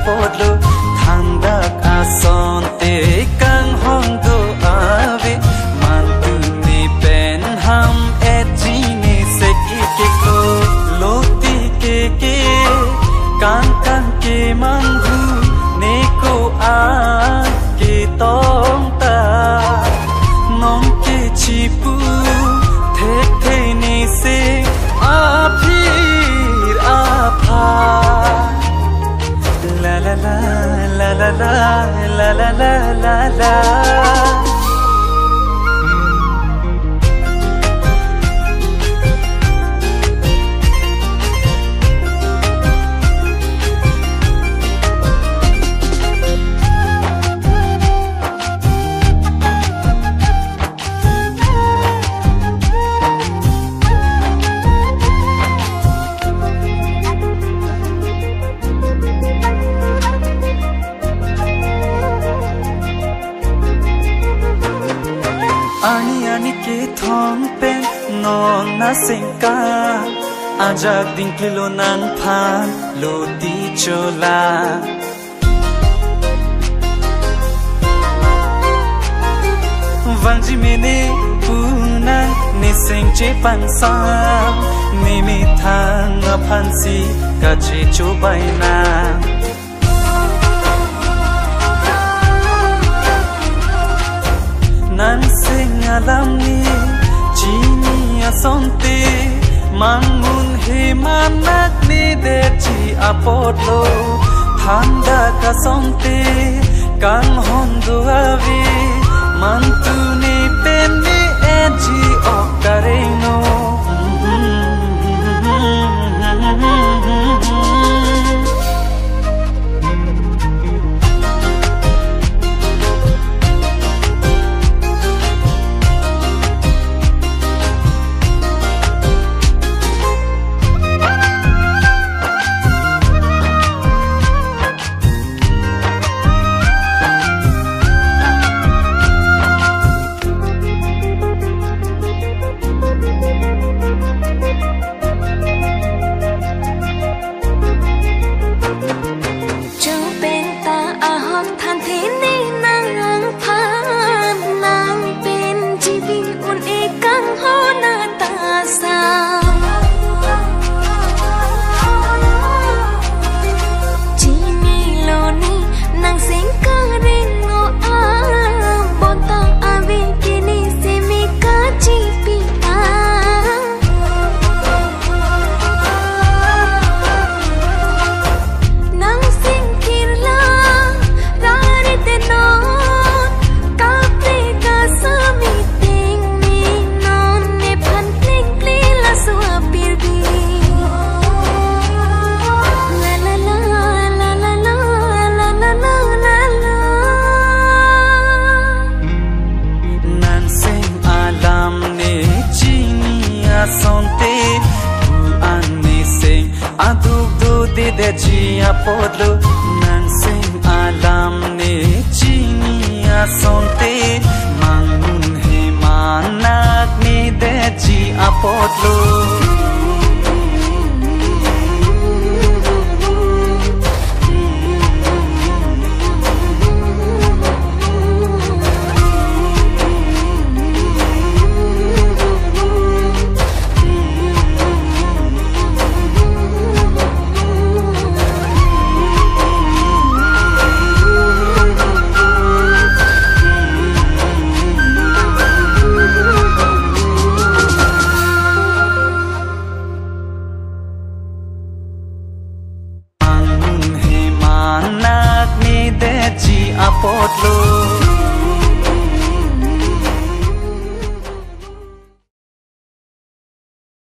apodlo thandak asonte kang hondo ave mantu ni pen ham ejine sekikeko loti ke kan ke manghu neko a ke tong ta nong ke chipu the ni se aphir apha la la la la la la la la la la la ani ke thong pen non na singka ajak ding kilo nan phan lo ti chola wangji mene puna ni sing che pan sa ni mi thang phan si ka che cho bai na nan sing alam ni chini asonte mangun he manak ni de chi apodlo thanda ka sonte kan hondo avi mantu ni pen ni eji okareno sonte tu anni sing aduk do de de chi apodlo nan sing alam ne chini asonte mangun he manak ni de chi apodlo